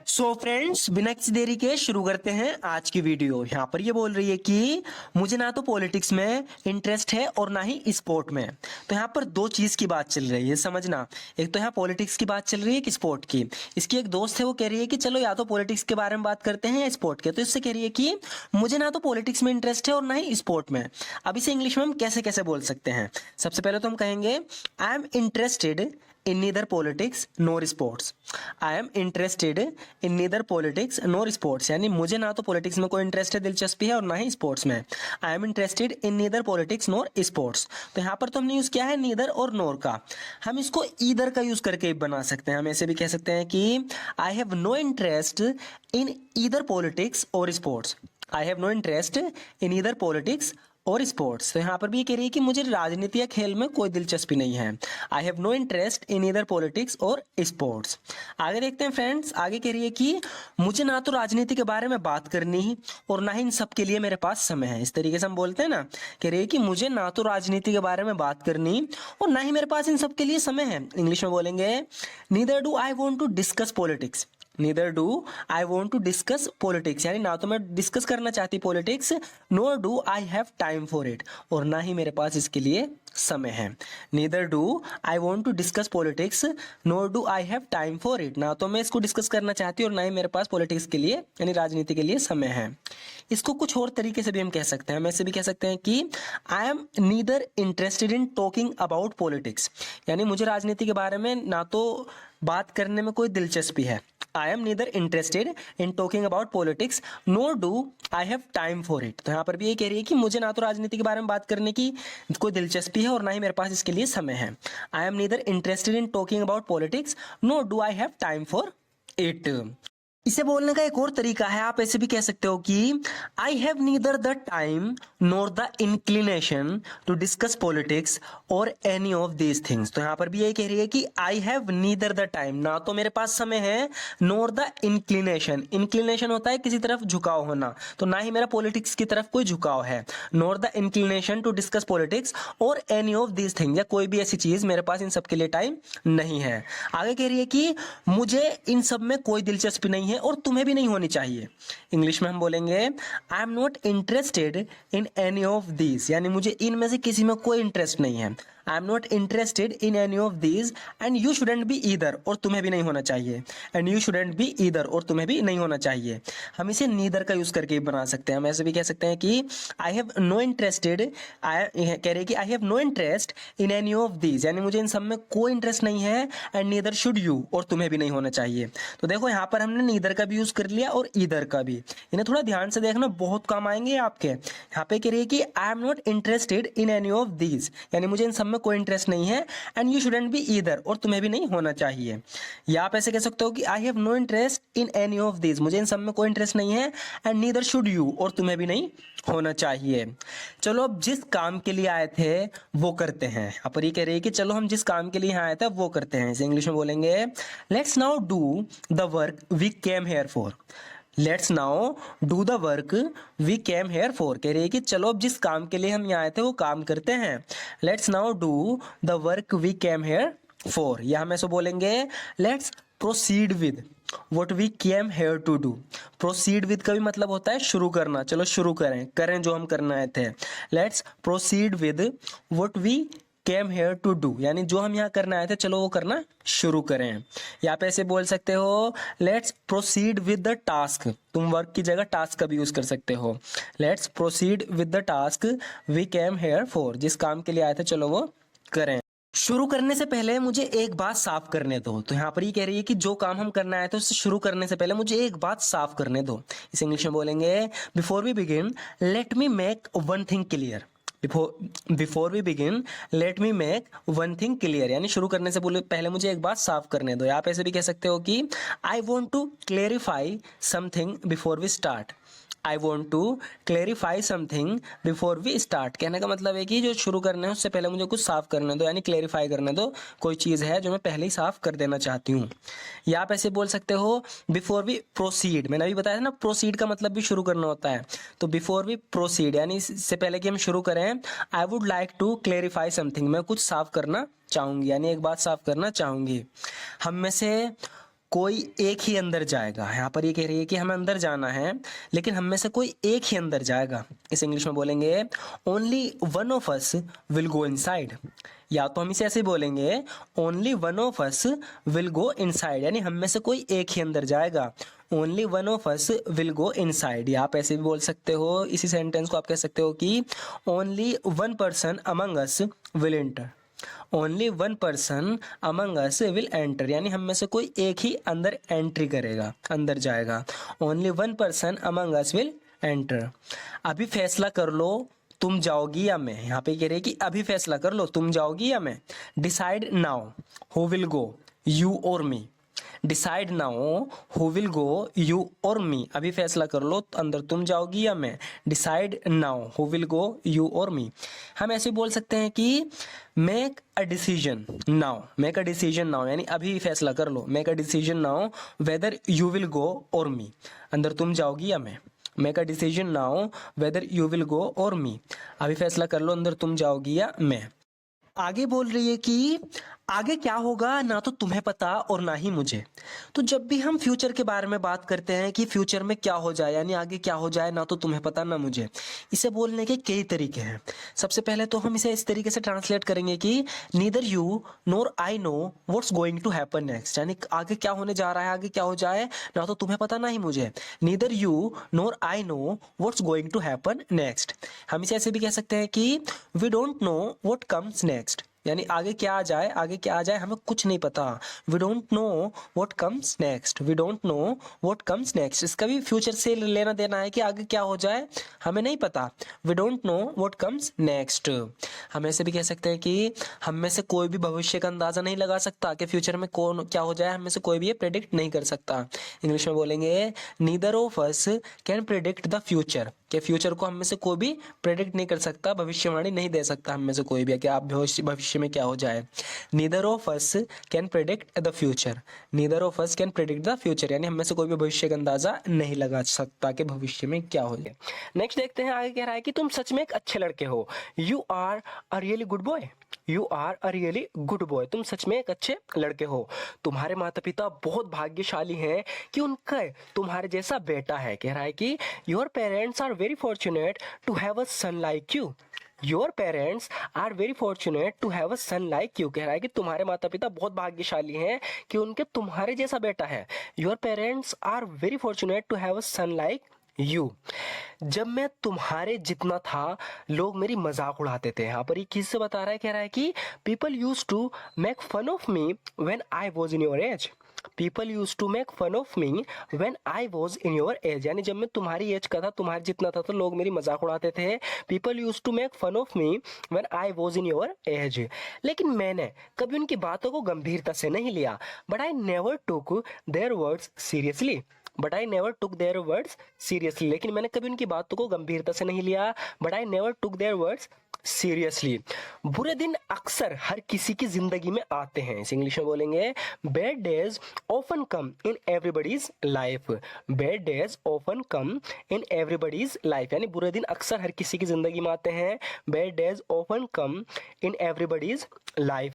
So friends, बिना किसी देरी के शुरू करते हैं आज की वीडियो। यहाँ पर ये बोल रही है कि मुझे ना तो पॉलिटिक्स में इंटरेस्ट है और ना ही स्पोर्ट में। तो यहाँ पर दो चीज की बात चल रही है, समझना। एक तो यहाँ पॉलिटिक्स की बात चल रही है कि स्पोर्ट की। इसकी एक दोस्त है, वो कह रही है कि चलो या तो पॉलिटिक्स के बारे में बात करते हैं या स्पोर्ट के। तो इससे कह रही है कि मुझे ना तो पॉलिटिक्स में इंटरेस्ट है और ना ही स्पोर्ट में। अब इसे इंग्लिश में हम कैसे कैसे बोल सकते हैं? सबसे पहले तो हम कहेंगे I am interested in neither politics nor sports. I am interested in neither politics nor sports. यानी मुझे ना तो पॉलिटिक्स में कोई इंटरेस्ट है, दिलचस्पी है, और ना ही स्पोर्ट्स में। I am interested in neither politics nor sports. तो यहाँ पर तो हमने यूज किया है neither और nor का। हम इसको either का यूज करके बना सकते हैं। हम ऐसे भी कह सकते हैं कि I have no interest in either politics or sports. I have no interest in either politics और स्पोर्ट्स। तो यहाँ पर भी ये कह रही है कि मुझे राजनीति या खेल में कोई दिलचस्पी नहीं है। I have no interest in either politics और स्पोर्ट्स। आगे देखते हैं फ्रेंड्स। आगे कह रही है कि मुझे ना तो राजनीति के बारे में बात करनी और ना ही इन सब के लिए मेरे पास समय है। इस तरीके से हम बोलते हैं ना, कह रही है कि मुझे ना तो राजनीति के बारे में बात करनी और ना ही मेरे पास इन सब के लिए समय है। इंग्लिश में बोलेंगे neither do I want to discuss politics, neither do I want to discuss politics. यानी ना तो मैं डिस्कस करना चाहती politics, nor do I have time for it, और ना ही मेरे पास इसके लिए समय है। Neither do I want to discuss politics nor do I have time for it. ना तो मैं इसको डिस्कस करना चाहती और ना ही मेरे पास पॉलिटिक्स के लिए यानी राजनीति के लिए समय है। इसको कुछ और तरीके से भी हम कह सकते हैं। हम ऐसे भी कह सकते हैं कि I am neither interested in talking about politics. यानी मुझे राजनीति के बारे में ना तो बात करने में कोई दिलचस्पी है, I am neither interested in talking about politics nor do I have time for it. तो यहाँ पर भी ये कह रही है कि मुझे ना तो राजनीति के बारे में बात करने की कोई दिलचस्पी है और ना ही मेरे पास इसके लिए समय है। I am neither interested in talking about politics nor do I have time for it. इसे बोलने का एक और तरीका है, आप ऐसे भी कह सकते हो कि I have neither the time nor the inclination to discuss politics और एनी ऑफ दीज थिंग्स। तो यहाँ पर भी यही कह रही है कि I have neither the time, ना तो मेरे पास समय है, नोर द इंक्लिनेशन। इंक्लिनेशन होता है किसी तरफ झुकाव होना, तो ना ही मेरा पॉलिटिक्स की तरफ कोई झुकाव है। Nor the inclination to discuss politics और एनी ऑफ दीज थिंग्स, या कोई भी ऐसी चीज मेरे पास इन सब के लिए टाइम नहीं है। आगे कह रही है कि मुझे इन सब में कोई दिलचस्पी नहीं है और तुम्हें भी नहीं होनी चाहिए। इंग्लिश में हम बोलेंगे I am not interested in any of these. यानी मुझे इनमें से किसी में कोई इंटरेस्ट नहीं है। I am not interested in any of these and you shouldn't be either, और तुम्हें भी नहीं होना चाहिए। And you shouldn't be either, और तुम्हें भी नहीं होना चाहिए। हम इसे नीदर का यूज करके बना सकते हैं। हम ऐसे भी कह सकते हैं कि आई हैव नो इंटरेस्टेड, कह रही है कि I have no interest in any of these. यानी मुझे इन सब में कोई इंटरेस्ट नहीं है, एंड नीदर शुड यू, और तुम्हें भी नहीं होना चाहिए। तो देखो यहाँ पर हमने नीदर का भी यूज कर लिया और ईदर का भी। इन्हें थोड़ा ध्यान से देखना, बहुत काम आएंगे आपके। यहाँ पे कह रही है कि I am not interested in any of these, यानी मुझे इन सब में कोई इंटरेस्ट नहीं है, and you shouldn't be either, और तुम्हें भी नहीं होना चाहिए। या आप ऐसे कह सकते हो कि I have no interest in any of these, मुझे इन सब में कोई इंटरेस्ट नहीं है, एंड नीदर शुड यू, और तुम्हें भी नहीं होना चाहिए। चलो अब जिस काम के लिए आए थे वो करते हैं। यहाँ पर ये कह रही है कि चलो हम जिस काम के लिए यहाँ आए थे वो करते हैं। इसे इंग्लिश में बोलेंगे let's now do the work we came here for. Let's now do the work we came here for. कह रही है कि चलो अब जिस काम के लिए हम यहाँ आए थे वो काम करते हैं। Let's now do the work we came here for. या हम ऐसे बोलेंगे let's proceed with what we came here to do. Proceed with का भी मतलब होता है शुरू करना। चलो शुरू करें जो हम करना आए थे। Let's proceed with what we came here to do, यानी जो हम यहाँ करना आए थे चलो वो करना शुरू करें। या आप ऐसे बोल सकते हो let's proceed with the task. तुम वर्क की जगह टास्क का भी यूज कर सकते हो। Let's proceed with the task we came here for. जिस काम के लिए आए थे चलो वो करें। शुरू करने से पहले मुझे एक बात साफ करने दो। तो यहाँ पर ये कह रही है कि जो काम हम करना आए थे उससे शुरू करने से पहले मुझे एक बात साफ करने दो। इस इंग्लिश में बोलेंगे before we begin let me make one thing clear. Before we begin let me make one thing clear, यानी शुरू करने से पहले मुझे एक बात साफ करने दो। आप ऐसे भी कह सकते हो कि I want to clarify something before we start. I want to clarify something before we start. कहने का मतलब है कि जो शुरू करना है उससे पहले मुझे कुछ साफ करने दो, यानी क्लेरिफाई करने दो। कोई चीज़ है जो मैं पहले ही साफ कर देना चाहती हूँ। या आप ऐसे बोल सकते हो बिफोर वी प्रोसीड। मैंने अभी बताया था ना, प्रोसीड का मतलब भी शुरू करना होता है। तो बिफोर वी प्रोसीड यानी इससे पहले कि हम शुरू करें, I would like to clarify something, मैं कुछ साफ करना चाहूँगी, यानी एक बात साफ करना चाहूँगी। हम में से कोई एक ही अंदर जाएगा। यहाँ पर ये कह रही है कि हमें अंदर जाना है, लेकिन हम में से कोई एक ही अंदर जाएगा। इस इंग्लिश में बोलेंगे only one of us will go inside. या तो हम इसे ऐसे बोलेंगे only one of us will go inside, यानी हम में से कोई एक ही अंदर जाएगा। Only one of us will go inside, या आप ऐसे भी बोल सकते हो। इसी सेंटेंस को आप कह सकते हो कि only one person among us will enter. Only one person among us will enter, यानी हम में से कोई एक ही अंदर एंट्री करेगा, अंदर जाएगा। Only one person among us will enter. अभी फैसला कर लो तुम जाओगी या मैं। यहाँ पे कह रहे हैं कि अभी फैसला कर लो तुम जाओगी या मैं। Decide now who will go, you or me. Decide now who will go, you or me. अभी फैसला कर लो अंदर तुम जाओगी या मैं। Decide now who will go, you or me. हम ऐसे बोल सकते हैं कि make a decision now. Make a decision now यानी अभी फैसला कर लो। Make a decision now whether you will go or me. अंदर तुम जाओगी या मैं। Make a decision now whether you will go or me. अभी फैसला कर लो अंदर तुम जाओगी या मैं। आगे बोल रही है कि आगे क्या होगा ना तो तुम्हें पता और ना ही मुझे। तो जब भी हम फ्यूचर के बारे में बात करते हैं कि फ्यूचर में क्या हो जाए, यानी आगे क्या हो जाए, ना तो तुम्हें पता ना मुझे, इसे बोलने के कई तरीके हैं। सबसे पहले तो हम इसे इस तरीके से ट्रांसलेट करेंगे कि neither you nor I know what's going to happen next, यानी आगे क्या होने जा रहा है, आगे क्या हो जाए, ना तो तुम्हें पता ना ही मुझे। Neither you nor I know what's going to happen next. हम इसे ऐसे भी कह सकते हैं कि we don't know what comes next, यानी आगे क्या आ जाए, आगे क्या आ जाए हमें कुछ नहीं पता। We don't know what comes next, we don't know what comes next. इसका भी फ्यूचर से लेना देना है कि आगे क्या हो जाए हमें नहीं पता। We don't know what comes next. हम ऐसे भी कह सकते हैं कि हम में से कोई भी भविष्य का अंदाजा नहीं लगा सकता कि फ्यूचर में कौन क्या हो जाए, हम में से कोई भी ये प्रेडिक्ट नहीं कर सकता। इंग्लिश में बोलेंगे neither of us can predict the future, कि फ्यूचर को हम में से कोई भी प्रेडिक्ट नहीं कर सकता, भविष्यवाणी नहीं दे सकता हम में से कोई भी कि आप भविष्य में क्या हो जाए। Neither of us can predict the future. Neither of us can predict the future, यानी हम में से कोई भी भविष्य का अंदाजा नहीं लगा सकता कि भविष्य में क्या हो जाए। नेक्स्ट देखते हैं, आगे कह रहा है कि तुम सच में एक अच्छे लड़के हो। You are a really good boy. You are a really good boy, तुम सच में एक अच्छे लड़के हो। तुम्हारे माता पिता बहुत भाग्यशाली हैं कि उनका तुम्हारे जैसा बेटा है। कह रहा है कि your parents are very fortunate to have a son like you. Your parents are very fortunate to have a son like you. कह रहा है कि तुम्हारे माता पिता बहुत भाग्यशाली हैं कि उनके तुम्हारे जैसा बेटा है। Your parents are very fortunate to have a son like you. जब मैं तुम्हारे जितना था लोग मेरी मजाक उड़ाते थे। यहाँ पर ये किससे बता रहा है, कह रहा है कि people use to make fun of me when I was in your age. People use to make fun of me when I was in your age, यानी जब मैं तुम्हारी एज का था, तुम्हारे जितना था, तो लोग मेरी मजाक उड़ाते थे। People use to make fun of me when I was in your age. लेकिन मैंने कभी उनकी बातों को गंभीरता से नहीं लिया। But I never took their words seriously. But I never took their words seriously, लेकिन मैंने कभी उनकी बातों को गंभीरता से नहीं लिया। But I never took their words seriously. बुरे दिन अक्सर हर किसी की जिंदगी में आते हैं। इस इंग्लिश में बोलेंगे बैड डेज ऑफन कम इन everybody's life. Bad days often कम इन एवरीबडीज लाइफ, यानी बुरे दिन अक्सर हर किसी की जिंदगी में आते हैं। बैड डेज ऑफन कम इन एवरीबडीज लाइफ।